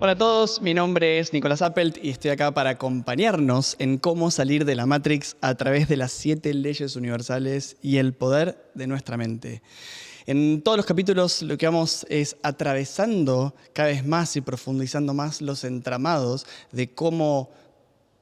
Hola a todos, mi nombre es Nicolás Appelt y estoy acá para acompañarnos en cómo salir de la Matrix a través de las 7 leyes universales y el poder de nuestra mente. En todos los capítulos lo que vamos es atravesando cada vez más y profundizando más los entramados de cómo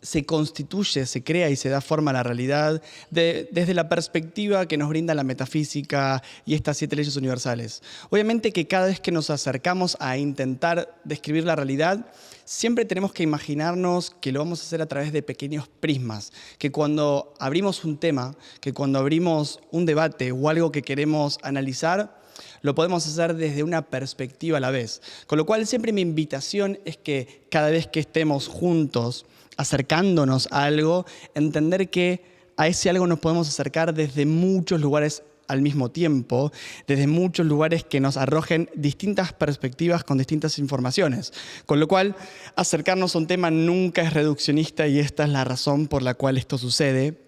se constituye, se crea y se da forma a la realidad desde la perspectiva que nos brinda la metafísica y estas 7 leyes universales. Obviamente que cada vez que nos acercamos a intentar describir la realidad, siempre tenemos que imaginarnos que lo vamos a hacer a través de pequeños prismas, que cuando abrimos un tema, que cuando abrimos un debate o algo que queremos analizar, lo podemos hacer desde una perspectiva a la vez. Con lo cual siempre mi invitación es que cada vez que estemos juntos, acercándonos a algo, entender que a ese algo nos podemos acercar desde muchos lugares al mismo tiempo, desde muchos lugares que nos arrojen distintas perspectivas con distintas informaciones. Con lo cual, acercarnos a un tema nunca es reduccionista y esta es la razón por la cual esto sucede,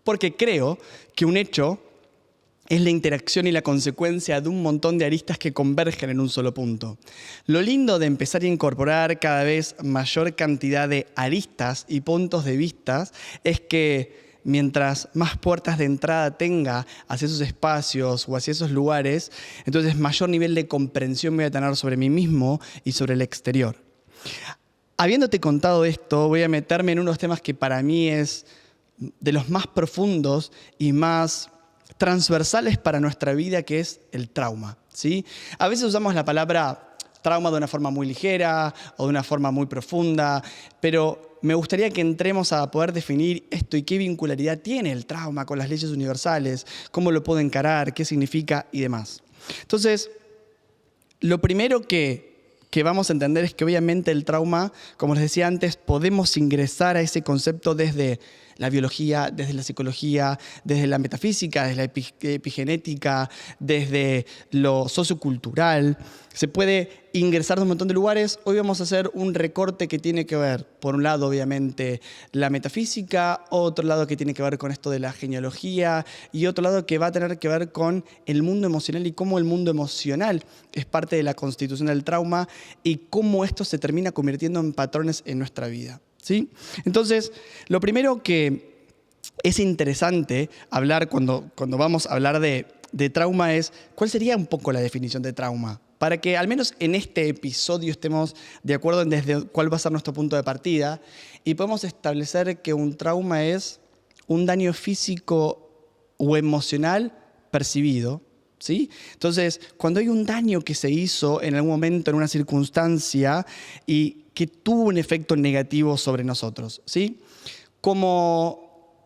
porque creo que un hecho es la interacción y la consecuencia de un montón de aristas que convergen en un solo punto. Lo lindo de empezar a incorporar cada vez mayor cantidad de aristas y puntos de vista es que mientras más puertas de entrada tenga hacia esos espacios o hacia esos lugares, entonces mayor nivel de comprensión voy a tener sobre mí mismo y sobre el exterior. Habiéndote contado esto, voy a meterme en unos temas que para mí es de los más profundos y más transversales para nuestra vida, que es el trauma, ¿sí? A veces usamos la palabra trauma de una forma muy ligera o de una forma muy profunda, pero me gustaría que entremos a poder definir esto y qué vincularidad tiene el trauma con las leyes universales, cómo lo puedo encarar, qué significa y demás. Entonces, lo primero que vamos a entender es que obviamente el trauma, como les decía antes, podemos ingresar a ese concepto desde la biología, desde la psicología, desde la metafísica, desde la epigenética, desde lo sociocultural. Se puede ingresar de un montón de lugares. Hoy vamos a hacer un recorte que tiene que ver, por un lado, obviamente, la metafísica, otro lado que tiene que ver con esto de la genealogía y otro lado que va a tener que ver con el mundo emocional y cómo el mundo emocional es parte de la constitución del trauma y cómo esto se termina convirtiendo en patrones en nuestra vida, ¿sí? Entonces, lo primero que es interesante hablar cuando vamos a hablar de trauma es cuál sería un poco la definición de trauma, para que al menos en este episodio estemos de acuerdo en desde cuál va a ser nuestro punto de partida y podemos establecer que un trauma es un daño físico o emocional percibido, ¿sí? Entonces, cuando hay un daño que se hizo en algún momento, en una circunstancia, y que tuvo un efecto negativo sobre nosotros, ¿sí? Como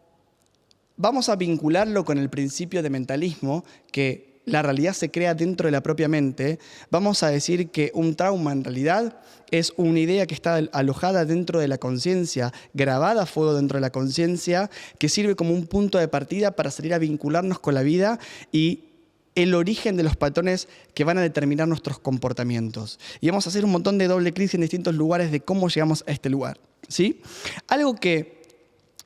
vamos a vincularlo con el principio de mentalismo, que la realidad se crea dentro de la propia mente, vamos a decir que un trauma en realidad es una idea que está alojada dentro de la conciencia, grabada a fuego dentro de la conciencia, que sirve como un punto de partida para salir a vincularnos con la vida y el origen de los patrones que van a determinar nuestros comportamientos. Y vamos a hacer un montón de doble clic en distintos lugares de cómo llegamos a este lugar, ¿sí? Algo que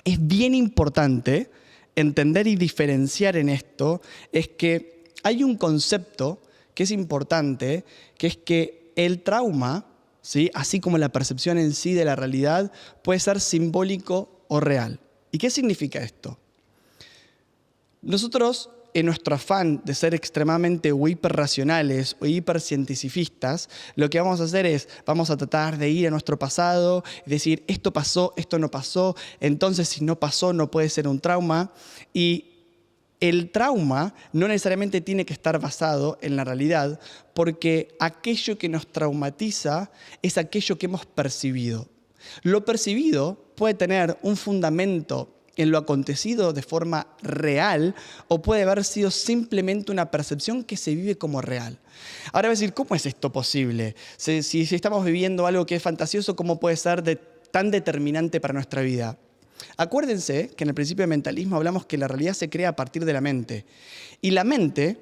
es bien importante entender y diferenciar en esto es que hay un concepto que es importante, que es que el trauma, ¿sí?, así como la percepción en sí de la realidad, puede ser simbólico o real. ¿Y qué significa esto? Nosotros, en nuestro afán de ser extremadamente o hiperracionales o hipercientificistas, lo que vamos a hacer es, vamos a tratar de ir a nuestro pasado y decir, esto pasó, esto no pasó, entonces si no pasó no puede ser un trauma. Y el trauma no necesariamente tiene que estar basado en la realidad, porque aquello que nos traumatiza es aquello que hemos percibido. Lo percibido puede tener un fundamento en lo acontecido de forma real o puede haber sido simplemente una percepción que se vive como real. Ahora va a decir, ¿cómo es esto posible? Si estamos viviendo algo que es fantasioso, ¿cómo puede ser tan determinante para nuestra vida? Acuérdense que en el principio de mentalismo hablamos que la realidad se crea a partir de la mente. Y la mente,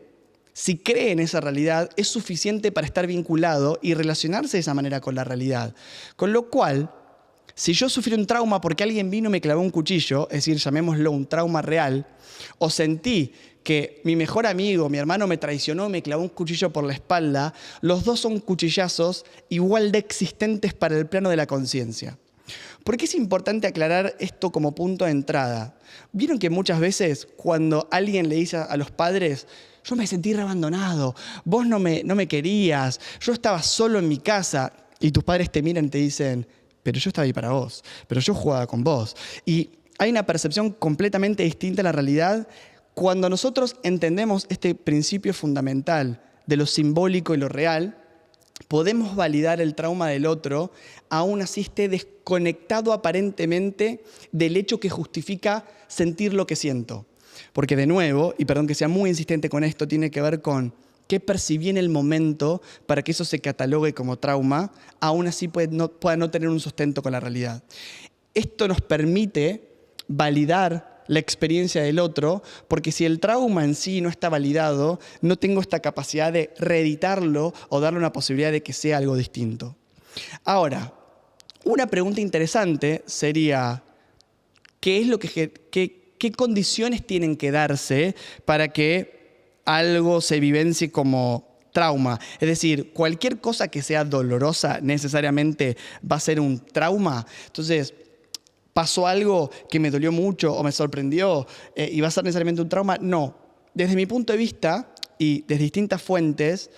si cree en esa realidad, es suficiente para estar vinculado y relacionarse de esa manera con la realidad. Con lo cual, si yo sufrí un trauma porque alguien vino y me clavó un cuchillo, es decir, llamémoslo un trauma real, o sentí que mi mejor amigo, mi hermano me traicionó, me clavó un cuchillo por la espalda, los dos son cuchillazos igual de existentes para el plano de la conciencia. ¿Por qué es importante aclarar esto como punto de entrada? Vieron que muchas veces cuando alguien le dice a los padres, yo me sentí reabandonado, vos no me querías, yo estaba solo en mi casa, y tus padres te miran y te dicen, pero yo estaba ahí para vos, pero yo jugaba con vos. Y hay una percepción completamente distinta a la realidad cuando nosotros entendemos este principio fundamental de lo simbólico y lo real. Podemos validar el trauma del otro, aún así esté desconectado aparentemente del hecho que justifica sentir lo que siento. Porque de nuevo, y perdón que sea muy insistente con esto, tiene que ver con qué percibí en el momento para que eso se catalogue como trauma, aún así pueda no tener un sustento con la realidad. Esto nos permite validar la experiencia del otro, porque si el trauma en sí no está validado, no tengo esta capacidad de reeditarlo o darle una posibilidad de que sea algo distinto. Ahora, una pregunta interesante sería, ¿qué condiciones tienen que darse para que algo se vivencie como trauma? Es decir, cualquier cosa que sea dolorosa necesariamente va a ser un trauma. Entonces, ¿pasó algo que me dolió mucho o me sorprendió y va a ser necesariamente un trauma? No. Desde mi punto de vista y desde distintas fuentes,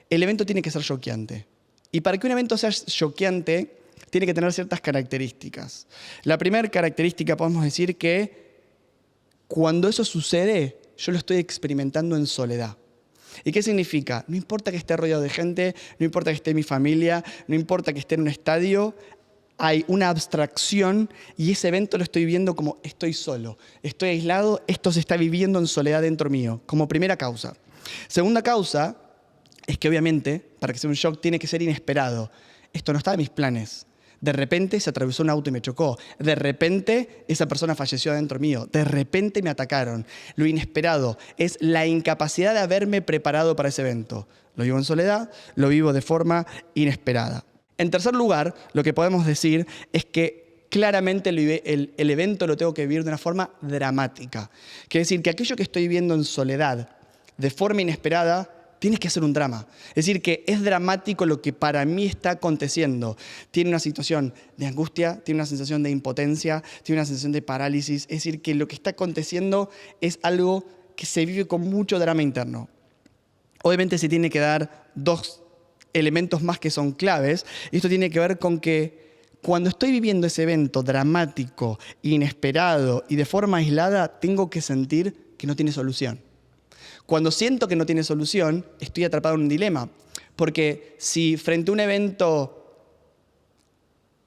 el evento tiene que ser choqueante. Y para que un evento sea choqueante, tiene que tener ciertas características. La primera característica, podemos decir que cuando eso sucede, yo lo estoy experimentando en soledad. ¿Y qué significa? No importa que esté rodeado de gente, no importa que esté en mi familia, no importa que esté en un estadio, hay una abstracción y ese evento lo estoy viendo como estoy solo, estoy aislado, esto se está viviendo en soledad dentro mío, como primera causa. Segunda causa es que obviamente, para que sea un shock, tiene que ser inesperado. Esto no estaba en mis planes. De repente se atravesó un auto y me chocó. De repente esa persona falleció dentro mío. De repente me atacaron. Lo inesperado es la incapacidad de haberme preparado para ese evento. Lo vivo en soledad, lo vivo de forma inesperada. En tercer lugar, lo que podemos decir es que claramente el evento lo tengo que vivir de una forma dramática. Quiere decir que aquello que estoy viviendo en soledad, de forma inesperada, tiene que ser un drama. Es decir, que es dramático lo que para mí está aconteciendo. Tiene una situación de angustia, tiene una sensación de impotencia, tiene una sensación de parálisis. Es decir, que lo que está aconteciendo es algo que se vive con mucho drama interno. Obviamente se tiene que dar dos elementos más que son claves. Esto tiene que ver con que cuando estoy viviendo ese evento dramático, inesperado y de forma aislada, tengo que sentir que no tiene solución. Cuando siento que no tiene solución, estoy atrapado en un dilema. Porque si frente a un evento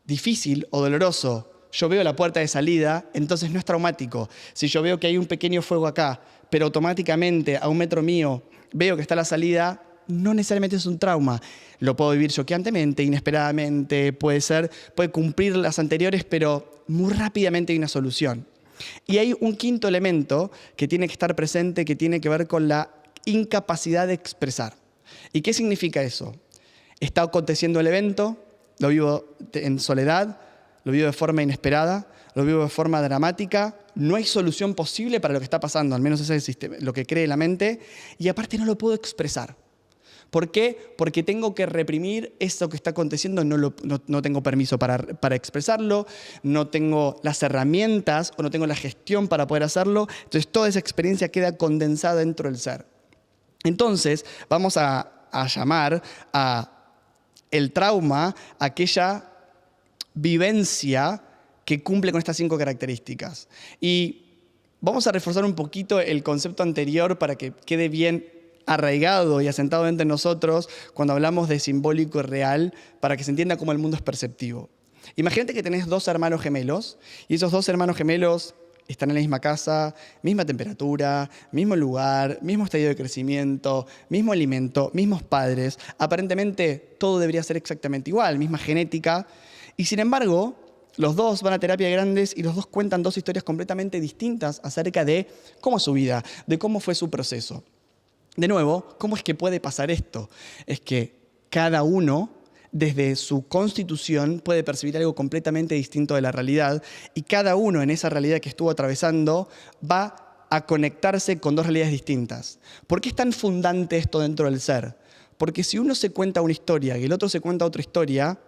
difícil o doloroso, yo veo la puerta de salida, entonces no es traumático. Si yo veo que hay un pequeño fuego acá, pero automáticamente a 1 metro mío veo que está la salida, no necesariamente es un trauma. Lo puedo vivir choqueantemente, inesperadamente, puede cumplir las anteriores, pero muy rápidamente hay una solución. Y hay un quinto elemento que tiene que estar presente, que tiene que ver con la incapacidad de expresar. ¿Y qué significa eso? Está aconteciendo el evento, lo vivo en soledad, lo vivo de forma inesperada, lo vivo de forma dramática, no hay solución posible para lo que está pasando, al menos ese es lo que cree la mente, y aparte no lo puedo expresar. ¿Por qué? Porque tengo que reprimir eso que está aconteciendo, no tengo permiso para expresarlo, no tengo las herramientas o no tengo la gestión para poder hacerlo. Entonces toda esa experiencia queda condensada dentro del ser. Entonces vamos a llamar a el trauma aquella vivencia que cumple con estas 5 características. Y vamos a reforzar un poquito el concepto anterior para que quede bien arraigado y asentado entre nosotros cuando hablamos de simbólico y real, para que se entienda cómo el mundo es perceptivo. Imagínate que tenés 2 hermanos gemelos y esos 2 hermanos gemelos están en la misma casa, misma temperatura, mismo lugar, mismo estadio de crecimiento, mismo alimento, mismos padres. Aparentemente todo debería ser exactamente igual, misma genética. Y sin embargo, los 2 van a terapia de grandes y los 2 cuentan 2 historias completamente distintas acerca de cómo es su vida, de cómo fue su proceso. De nuevo, ¿cómo es que puede pasar esto? Es que cada uno, desde su constitución, puede percibir algo completamente distinto de la realidad y cada uno en esa realidad que estuvo atravesando va a conectarse con dos realidades distintas. ¿Por qué es tan fundante esto dentro del ser? Porque si uno se cuenta una historia y el otro se cuenta otra historia,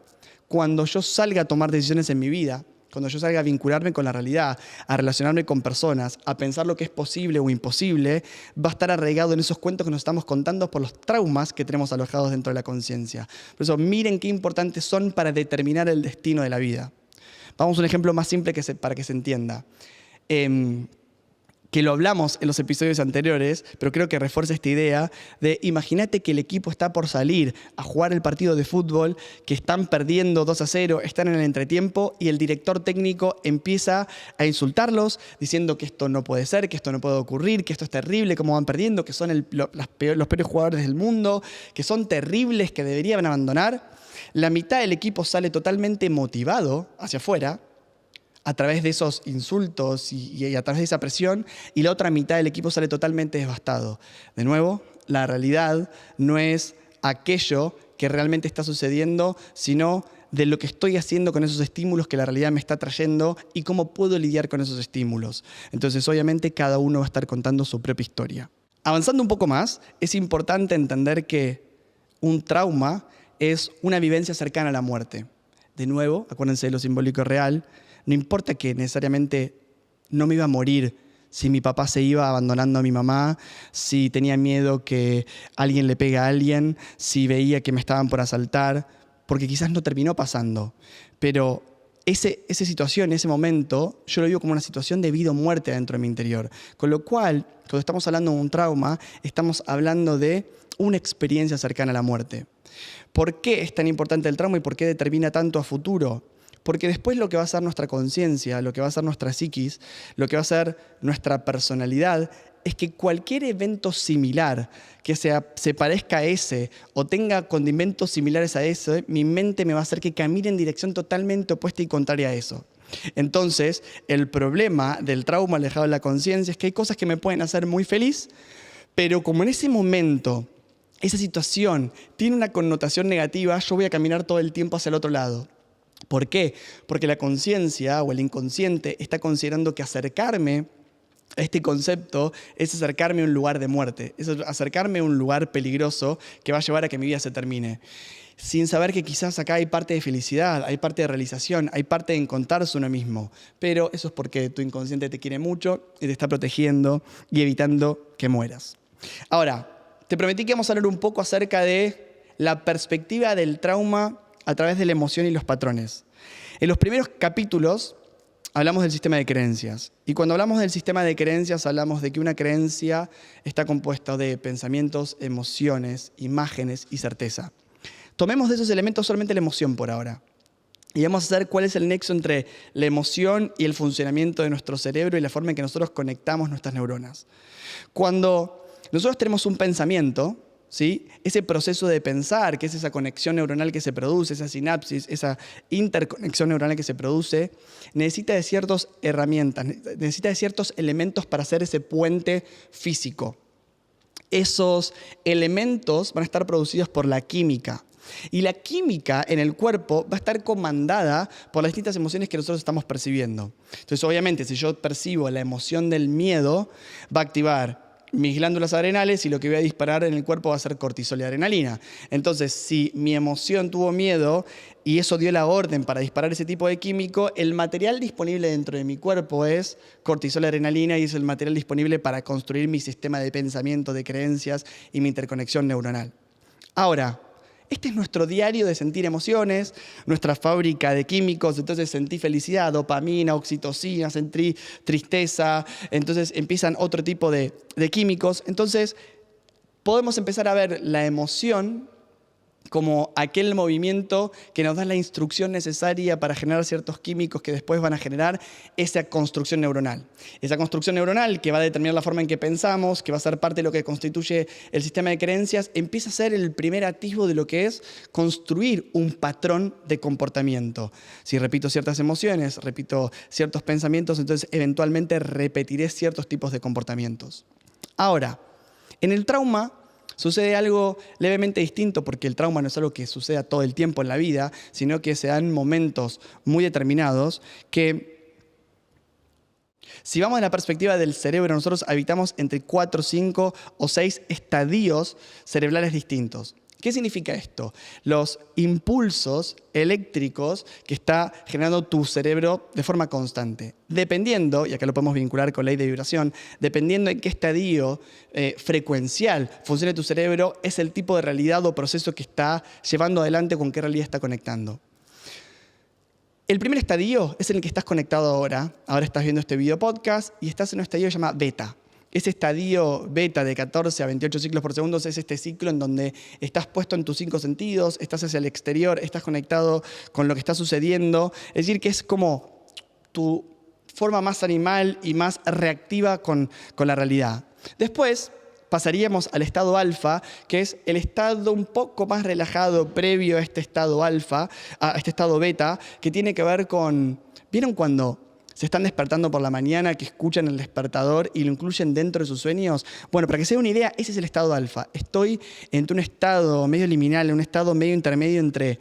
cuando yo salga a tomar decisiones en mi vida, cuando yo salga a vincularme con la realidad, a relacionarme con personas, a pensar lo que es posible o imposible, va a estar arraigado en esos cuentos que nos estamos contando por los traumas que tenemos alojados dentro de la conciencia. Por eso, miren qué importantes son para determinar el destino de la vida. Vamos a un ejemplo más simple para que se entienda. Que lo hablamos en los episodios anteriores, pero creo que refuerza esta idea de imagínate que el equipo está por salir a jugar el partido de fútbol, que están perdiendo 2-0, están en el entretiempo y el director técnico empieza a insultarlos diciendo que esto no puede ser, que esto no puede ocurrir, que esto es terrible, cómo van perdiendo, que son los peores jugadores del mundo, que son terribles, que deberían abandonar. La mitad del equipo sale totalmente motivado hacia afuera, a través de esos insultos y a través de esa presión, y la otra mitad del equipo sale totalmente devastado. De nuevo, la realidad no es aquello que realmente está sucediendo, sino de lo que estoy haciendo con esos estímulos que la realidad me está trayendo y cómo puedo lidiar con esos estímulos. Entonces, obviamente, cada uno va a estar contando su propia historia. Avanzando un poco más, es importante entender que un trauma es una vivencia cercana a la muerte. De nuevo, acuérdense de lo simbólico real. No importa que necesariamente no me iba a morir si mi papá se iba abandonando a mi mamá, si tenía miedo que alguien le pegue a alguien, si veía que me estaban por asaltar, porque quizás no terminó pasando. Pero esa situación, ese momento, yo lo vivo como una situación de vida o muerte dentro de mi interior. Con lo cual, cuando estamos hablando de un trauma, estamos hablando de una experiencia cercana a la muerte. ¿Por qué es tan importante el trauma y por qué determina tanto a futuro? Porque después lo que va a ser nuestra conciencia, lo que va a ser nuestra psiquis, lo que va a ser nuestra personalidad, es que cualquier evento similar que se parezca a ese o tenga condimentos similares a ese, mi mente me va a hacer que camine en dirección totalmente opuesta y contraria a eso. Entonces, el problema del trauma alejado de la conciencia es que hay cosas que me pueden hacer muy feliz, pero como en ese momento esa situación tiene una connotación negativa, yo voy a caminar todo el tiempo hacia el otro lado. ¿Por qué? Porque la conciencia o el inconsciente está considerando que acercarme a este concepto es acercarme a un lugar de muerte, es acercarme a un lugar peligroso que va a llevar a que mi vida se termine. Sin saber que quizás acá hay parte de felicidad, hay parte de realización, hay parte de encontrarse uno mismo. Pero eso es porque tu inconsciente te quiere mucho y te está protegiendo y evitando que mueras. Ahora, te prometí que vamos a hablar un poco acerca de la perspectiva del trauma a través de la emoción y los patrones. En los primeros capítulos hablamos del sistema de creencias. Y cuando hablamos del sistema de creencias, hablamos de que una creencia está compuesta de pensamientos, emociones, imágenes y certeza. Tomemos de esos elementos solamente la emoción por ahora. Y vamos a ver cuál es el nexo entre la emoción y el funcionamiento de nuestro cerebro y la forma en que nosotros conectamos nuestras neuronas. Cuando nosotros tenemos un pensamiento, ¿sí? Ese proceso de pensar, que es esa conexión neuronal que se produce, esa sinapsis, esa interconexión neuronal que se produce, necesita de ciertas herramientas, necesita de ciertos elementos para hacer ese puente físico. Esos elementos van a estar producidos por la química. Y la química en el cuerpo va a estar comandada por las distintas emociones que nosotros estamos percibiendo. Entonces, obviamente, si yo percibo la emoción del miedo, va a activar mis glándulas adrenales y lo que voy a disparar en el cuerpo va a ser cortisol y adrenalina. Entonces, si mi emoción tuvo miedo y eso dio la orden para disparar ese tipo de químico, el material disponible dentro de mi cuerpo es cortisol y adrenalina y es el material disponible para construir mi sistema de pensamiento, de creencias y mi interconexión neuronal. Ahora, este es nuestro diario de sentir emociones, nuestra fábrica de químicos. Entonces sentí felicidad, dopamina, oxitocina, sentí tristeza. Entonces empiezan otro tipo de químicos. Entonces podemos empezar a ver la emoción como aquel movimiento que nos da la instrucción necesaria para generar ciertos químicos que después van a generar esa construcción neuronal. Esa construcción neuronal que va a determinar la forma en que pensamos, que va a ser parte de lo que constituye el sistema de creencias, empieza a ser el primer atisbo de lo que es construir un patrón de comportamiento. Si repito ciertas emociones, repito ciertos pensamientos, entonces eventualmente repetiré ciertos tipos de comportamientos. Ahora, en el trauma sucede algo levemente distinto porque el trauma no es algo que suceda todo el tiempo en la vida, sino que se dan momentos muy determinados que Si vamos a la perspectiva del cerebro, nosotros habitamos entre 4, 5 o 6 estadios cerebrales distintos. ¿Qué significa esto? Los impulsos eléctricos que está generando tu cerebro de forma constante. Dependiendo, y acá lo podemos vincular con ley de vibración, dependiendo en qué estadio frecuencial funcione tu cerebro, es el tipo de realidad o proceso que está llevando adelante, con qué realidad está conectando. El primer estadio es en el que estás conectado ahora. Ahora estás viendo este video podcast y estás en un estadio que se llama beta. Ese estadio beta de 14 a 28 ciclos por segundo es este ciclo en donde estás puesto en tus 5 sentidos, estás hacia el exterior, estás conectado con lo que está sucediendo. Es decir, que es como tu forma más animal y más reactiva con la realidad. Después pasaríamos al estado alfa, que es el estado un poco más relajado previo a este estado alfa, a este estado beta, que tiene que ver con... ¿Vieron cuando se están despertando por la mañana, que escuchan el despertador y lo incluyen dentro de sus sueños? Bueno, para que se den una idea, ese es el estado alfa. Estoy entre un estado medio liminal, un estado medio intermedio entre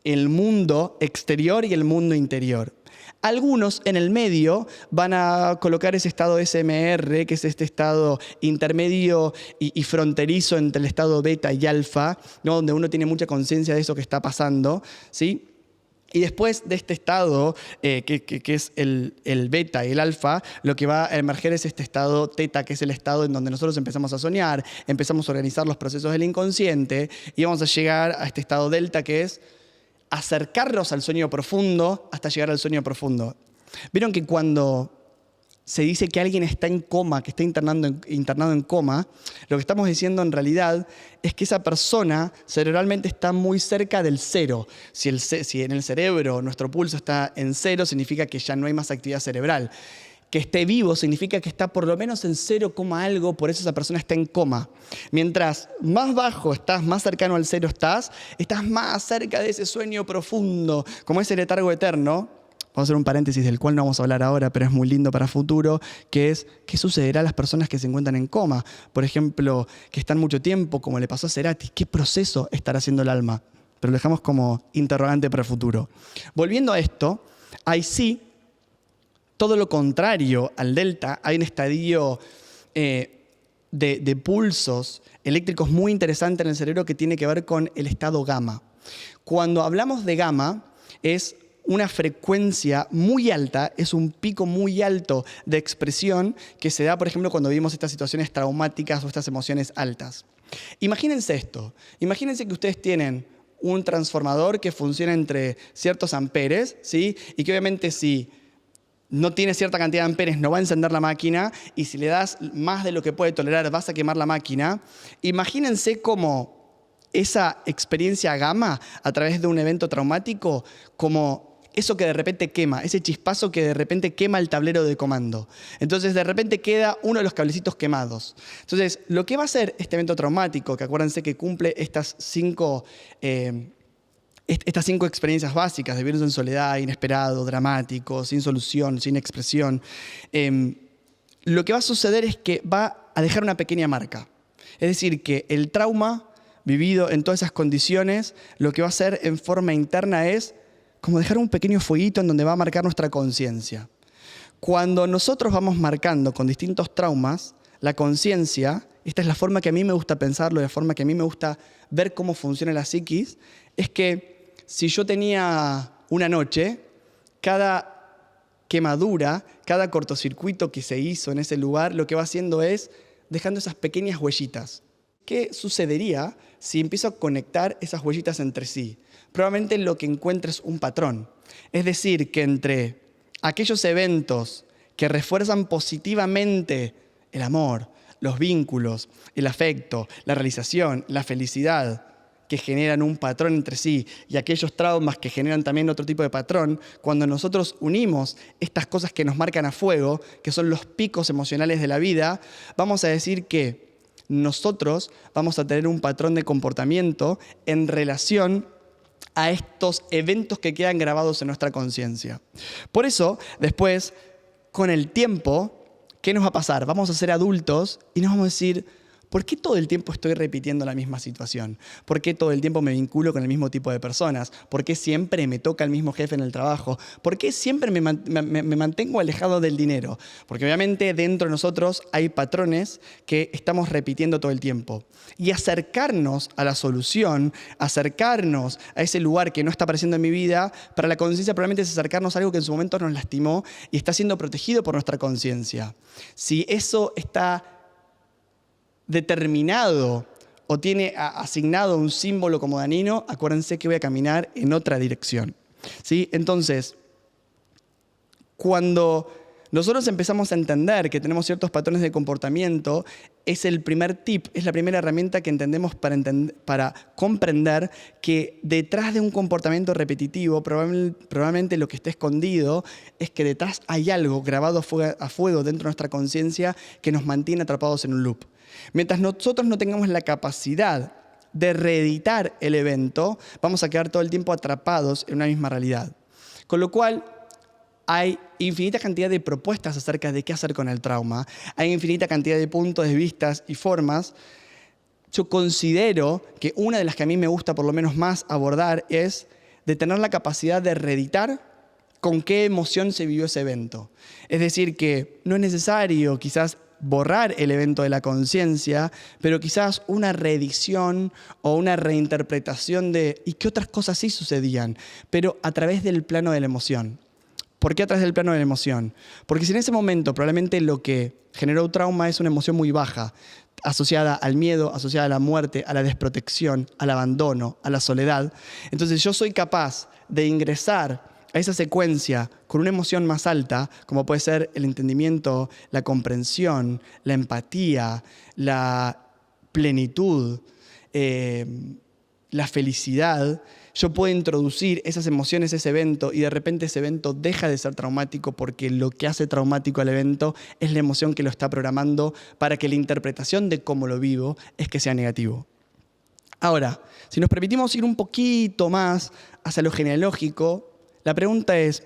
el mundo exterior y el mundo interior. Algunos en el medio van a colocar ese estado SMR, que es este estado intermedio y fronterizo entre el estado beta y alfa, ¿no? Donde uno tiene mucha conciencia de eso que está pasando, ¿sí? Y después de este estado, que es el beta y el alfa, lo que va a emerger es este estado teta, que es el estado en donde nosotros empezamos a soñar, empezamos a organizar los procesos del inconsciente y vamos a llegar a este estado delta, que es acercarnos al sueño profundo hasta llegar al sueño profundo. ¿Vieron que cuando se dice que alguien está en coma, que está internado en coma, lo que estamos diciendo en realidad es que esa persona cerebralmente está muy cerca del cero? Si en el cerebro nuestro pulso está en 0, significa que ya no hay más actividad cerebral. Que esté vivo significa que está por lo menos en 0, algo, por eso esa persona está en coma. Mientras más bajo estás, más cercano al 0 estás más cerca de ese sueño profundo, como ese letargo eterno. Vamos a hacer un paréntesis del cual no vamos a hablar ahora, pero es muy lindo para futuro, que es qué sucederá a las personas que se encuentran en coma. Por ejemplo, que están mucho tiempo, como le pasó a Cerati. ¿Qué proceso estará haciendo el alma? Pero lo dejamos como interrogante para el futuro. Volviendo a esto, ahí sí, todo lo contrario al delta, hay un estadio de pulsos eléctricos muy interesante en el cerebro que tiene que ver con el estado gamma. Cuando hablamos de gamma, es una frecuencia muy alta, es un pico muy alto de expresión que se da, por ejemplo, cuando vivimos estas situaciones traumáticas o estas emociones altas. Imagínense esto, imagínense que ustedes tienen un transformador que funciona entre ciertos amperes, ¿sí? Y que obviamente si no tiene cierta cantidad de amperes, no va a encender la máquina, y si le das más de lo que puede tolerar, vas a quemar la máquina. Imagínense cómo esa experiencia gamma a través de un evento traumático, como eso que de repente quema, ese chispazo que de repente quema el tablero de comando. Entonces de repente queda uno de los cablecitos quemados. Entonces lo que va a hacer este evento traumático, que acuérdense que cumple estas 5 experiencias básicas de vivir en soledad, inesperado, dramático, sin solución, sin expresión, lo que va a suceder es que va a dejar una pequeña marca. Es decir, que el trauma vivido en todas esas condiciones, lo que va a hacer en forma interna es como dejar un pequeño fueguito en donde va a marcar nuestra conciencia. Cuando nosotros vamos marcando con distintos traumas, la conciencia, esta es la forma que a mí me gusta pensarlo, la forma que a mí me gusta ver cómo funciona la psiquis, es que si yo tenía una noche, cada quemadura, cada cortocircuito que se hizo en ese lugar, lo que va haciendo es dejando esas pequeñas huellitas. ¿Qué sucedería si empiezo a conectar esas huellitas entre sí? Probablemente lo que encuentres un patrón. Es decir, que entre aquellos eventos que refuerzan positivamente el amor, los vínculos, el afecto, la realización, la felicidad, que generan un patrón entre sí, y aquellos traumas que generan también otro tipo de patrón, cuando nosotros unimos estas cosas que nos marcan a fuego, que son los picos emocionales de la vida, vamos a decir que nosotros vamos a tener un patrón de comportamiento en relación a estos eventos que quedan grabados en nuestra conciencia. Por eso, después, con el tiempo, ¿qué nos va a pasar? Vamos a ser adultos y nos vamos a decir, ¿Por qué todo el tiempo estoy repitiendo la misma situación? ¿Por qué todo el tiempo me vinculo con el mismo tipo de personas? ¿Por qué siempre me toca el mismo jefe en el trabajo? ¿Por qué siempre me mantengo alejado del dinero? Porque obviamente dentro de nosotros hay patrones que estamos repitiendo todo el tiempo. Y acercarnos a la solución, acercarnos a ese lugar que no está apareciendo en mi vida, para la conciencia probablemente es acercarnos a algo que en su momento nos lastimó y está siendo protegido por nuestra conciencia. Si eso está determinado o tiene asignado un símbolo como dañino, acuérdense que voy a caminar en otra dirección. ¿Sí? Entonces, cuando nosotros empezamos a entender que tenemos ciertos patrones de comportamiento, es el primer tip, es la primera herramienta que entendemos para comprender que detrás de un comportamiento repetitivo, probablemente lo que esté escondido es que detrás hay algo grabado a fuego dentro de nuestra conciencia que nos mantiene atrapados en un loop. Mientras nosotros no tengamos la capacidad de reeditar el evento, vamos a quedar todo el tiempo atrapados en una misma realidad. Con lo cual, hay infinita cantidad de propuestas acerca de qué hacer con el trauma. Hay infinita cantidad de puntos de vista y formas. Yo considero que una de las que a mí me gusta por lo menos más abordar es de tener la capacidad de reeditar con qué emoción se vivió ese evento. Es decir, que no es necesario quizás borrar el evento de la conciencia, pero quizás una reedición o una reinterpretación de ¿y qué otras cosas sí sucedían? Pero a través del plano de la emoción. ¿Por qué a través del plano de la emoción? Porque si en ese momento probablemente lo que generó un trauma es una emoción muy baja, asociada al miedo, asociada a la muerte, a la desprotección, al abandono, a la soledad, entonces yo soy capaz de ingresar a esa secuencia con una emoción más alta, como puede ser el entendimiento, la comprensión, la empatía, la plenitud, la felicidad, yo puedo introducir esas emociones a ese evento y de repente ese evento deja de ser traumático porque lo que hace traumático al evento es la emoción que lo está programando para que la interpretación de cómo lo vivo es que sea negativo. Ahora, si nos permitimos ir un poquito más hacia lo genealógico, la pregunta es,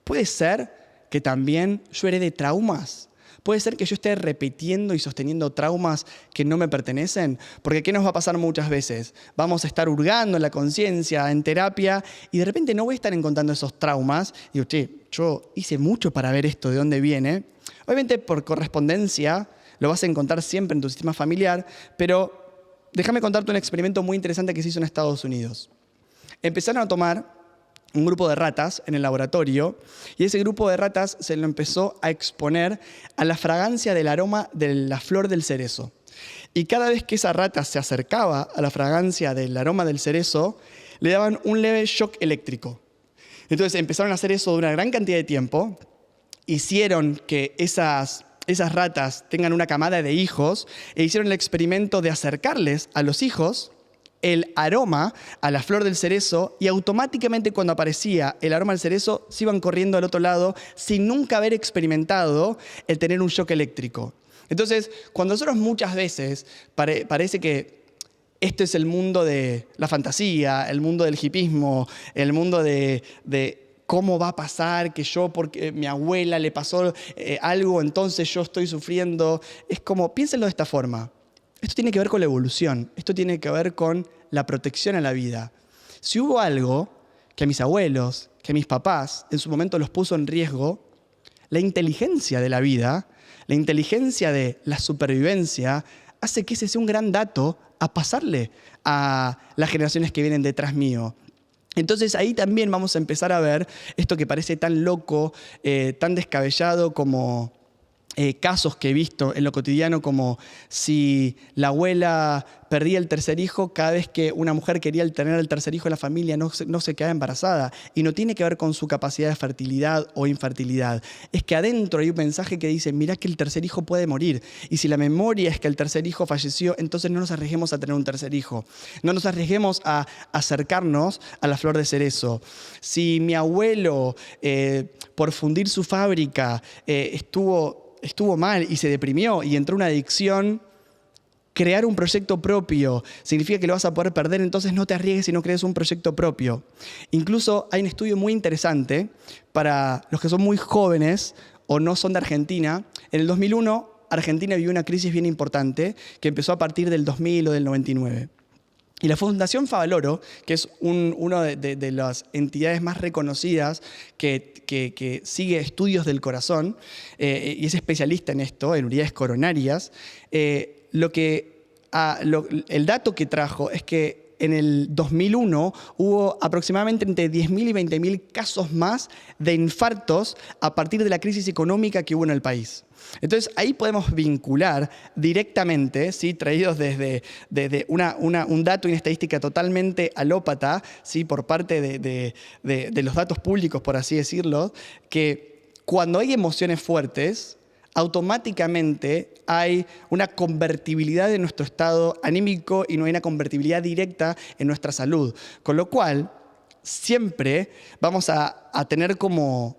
¿puede ser que también yo herede traumas? ¿Puede ser que yo esté repitiendo y sosteniendo traumas que no me pertenecen? Porque ¿qué nos va a pasar muchas veces? Vamos a estar hurgando en la conciencia, en terapia, y de repente no voy a estar encontrando esos traumas. Y digo, che, yo hice mucho para ver esto, ¿de dónde viene? Obviamente por correspondencia lo vas a encontrar siempre en tu sistema familiar, pero déjame contarte un experimento muy interesante que se hizo en Estados Unidos. Empezaron a tomar un grupo de ratas en el laboratorio y ese grupo de ratas se lo empezó a exponer a la fragancia del aroma de la flor del cerezo. Y cada vez que esa rata se acercaba a la fragancia del aroma del cerezo, le daban un leve shock eléctrico. Entonces empezaron a hacer eso de una gran cantidad de tiempo, hicieron que esas ratas tengan una camada de hijos e hicieron el experimento de acercarles a los hijos el aroma a la flor del cerezo y automáticamente cuando aparecía el aroma del cerezo se iban corriendo al otro lado sin nunca haber experimentado el tener un shock eléctrico. Entonces, cuando nosotros muchas veces parece que este es el mundo de la fantasía, el mundo del hipismo, el mundo de cómo va a pasar que yo, porque mi abuela le pasó algo, entonces yo estoy sufriendo. Es como, piénsenlo de esta forma. Esto tiene que ver con la evolución, esto tiene que ver con la protección a la vida. Si hubo algo que a mis abuelos, que a mis papás en su momento los puso en riesgo, la inteligencia de la vida, la inteligencia de la supervivencia, hace que ese sea un gran dato a pasarle a las generaciones que vienen detrás mío. Entonces ahí también vamos a empezar a ver esto que parece tan loco, tan descabellado como casos que he visto en lo cotidiano, como si la abuela perdía el tercer hijo, cada vez que una mujer quería tener el tercer hijo en la familia no se quedaba embarazada. Y no tiene que ver con su capacidad de fertilidad o infertilidad. Es que adentro hay un mensaje que dice, mirá que el tercer hijo puede morir. Y si la memoria es que el tercer hijo falleció, entonces no nos arriesguemos a tener un tercer hijo. No nos arriesguemos a acercarnos a la flor de cerezo. Si mi abuelo, por fundir su fábrica, estuvo mal y se deprimió y entró una adicción, crear un proyecto propio significa que lo vas a poder perder, entonces no te arriesgues si no crees un proyecto propio. Incluso hay un estudio muy interesante para los que son muy jóvenes o no son de Argentina. En el 2001 Argentina vivió una crisis bien importante que empezó a partir del 2000 o del 99. Y la Fundación Favaloro, que es una de las entidades más reconocidas que sigue estudios del corazón y es especialista en esto, en unidades coronarias, el dato que trajo es que en el 2001 hubo aproximadamente entre 10.000 y 20.000 casos más de infartos a partir de la crisis económica que hubo en el país. Entonces, ahí podemos vincular directamente, ¿sí?, traídos desde un dato y una estadística totalmente alópata, ¿sí?, por parte de los datos públicos, por así decirlo, que cuando hay emociones fuertes, automáticamente hay una convertibilidad de nuestro estado anímico y no hay una convertibilidad directa en nuestra salud. Con lo cual, siempre vamos a tener como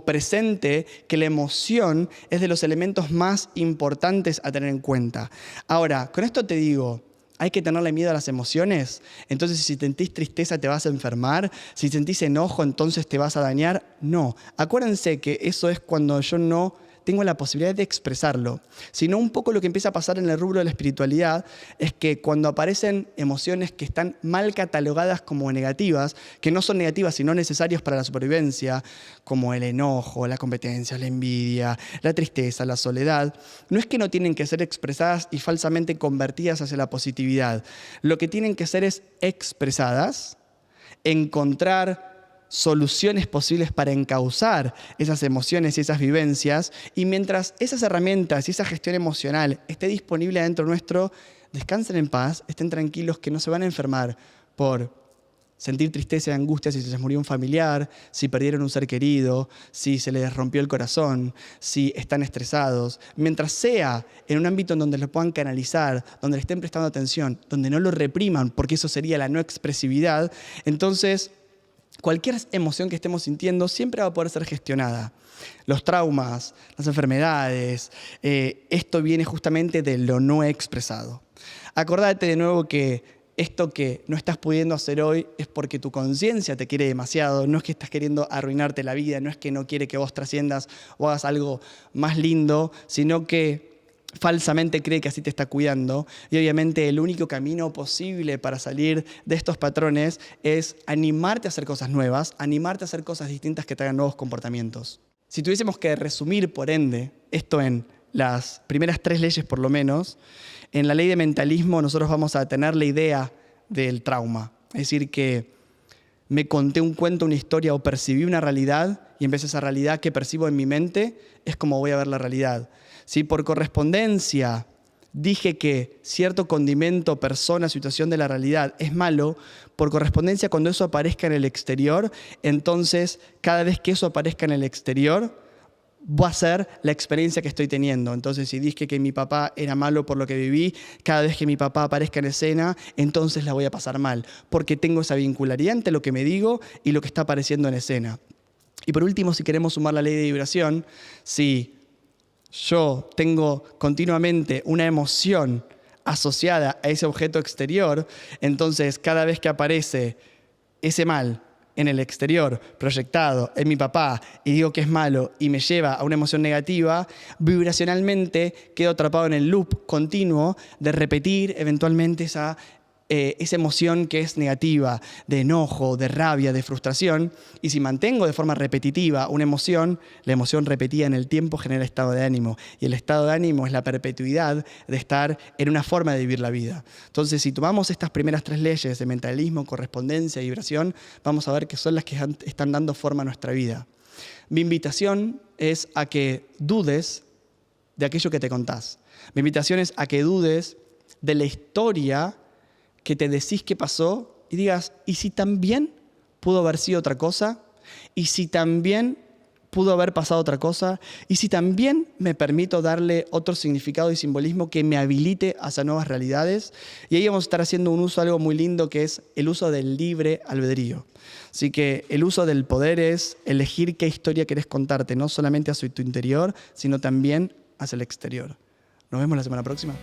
presente que la emoción es de los elementos más importantes a tener en cuenta. Ahora, con esto te digo, ¿hay que tenerle miedo a las emociones? Entonces, si sentís tristeza, ¿te vas a enfermar? Si sentís enojo, ¿entonces te vas a dañar? No. Acuérdense que eso es cuando yo no tengo la posibilidad de expresarlo. Sino un poco lo que empieza a pasar en el rubro de la espiritualidad es que cuando aparecen emociones que están mal catalogadas como negativas, que no son negativas sino necesarias para la supervivencia, como el enojo, la competencia, la envidia, la tristeza, la soledad, no es que no tienen que ser expresadas y falsamente convertidas hacia la positividad. Lo que tienen que ser es expresadas, encontrar soluciones posibles para encauzar esas emociones y esas vivencias, y mientras esas herramientas y esa gestión emocional esté disponible adentro nuestro, descansen en paz, estén tranquilos que no se van a enfermar por sentir tristeza y angustia si se les murió un familiar, si perdieron un ser querido, si se les rompió el corazón, si están estresados. Mientras sea en un ámbito en donde lo puedan canalizar, donde le estén prestando atención, donde no lo repriman, porque eso sería la no expresividad, entonces cualquier emoción que estemos sintiendo siempre va a poder ser gestionada. Los traumas, las enfermedades, esto viene justamente de lo no expresado. Acordate de nuevo que esto que no estás pudiendo hacer hoy es porque tu conciencia te quiere demasiado, no es que estás queriendo arruinarte la vida, no es que no quiere que vos trasciendas o hagas algo más lindo, sino que falsamente cree que así te está cuidando, y obviamente el único camino posible para salir de estos patrones es animarte a hacer cosas nuevas, animarte a hacer cosas distintas que te hagan nuevos comportamientos. Si tuviésemos que resumir, por ende, esto en las primeras 3 leyes por lo menos, en la ley de mentalismo nosotros vamos a tener la idea del trauma, es decir, que me conté un cuento, una historia o percibí una realidad y en vez de esa realidad que percibo en mi mente es como voy a ver la realidad. Si por correspondencia dije que cierto condimento, persona, situación de la realidad es malo, por correspondencia cuando eso aparezca en el exterior, entonces cada vez que eso aparezca en el exterior va a ser la experiencia que estoy teniendo. Entonces, si dije que mi papá era malo por lo que viví, cada vez que mi papá aparezca en escena, entonces la voy a pasar mal, porque tengo esa vincularidad entre lo que me digo y lo que está apareciendo en escena. Y por último, si queremos sumar la ley de vibración, si yo tengo continuamente una emoción asociada a ese objeto exterior, entonces cada vez que aparece ese mal en el exterior, proyectado en mi papá, y digo que es malo y me lleva a una emoción negativa, vibracionalmente quedo atrapado en el loop continuo de repetir eventualmente esa emoción que es negativa, de enojo, de rabia, de frustración. Y si mantengo de forma repetitiva una emoción, la emoción repetida en el tiempo genera estado de ánimo. Y el estado de ánimo es la perpetuidad de estar en una forma de vivir la vida. Entonces, si tomamos estas primeras 3 leyes de mentalismo, correspondencia y vibración, vamos a ver que son las que están dando forma a nuestra vida. Mi invitación es a que dudes de aquello que te contás. Mi invitación es a que dudes de la historia que te decís que pasó y digas, ¿y si también pudo haber sido otra cosa? ¿Y si también pudo haber pasado otra cosa? ¿Y si también me permito darle otro significado y simbolismo que me habilite hacia nuevas realidades? Y ahí vamos a estar haciendo un uso de algo muy lindo que es el uso del libre albedrío. Así que el uso del poder es elegir qué historia querés contarte, no solamente hacia tu interior, sino también hacia el exterior. Nos vemos la semana próxima.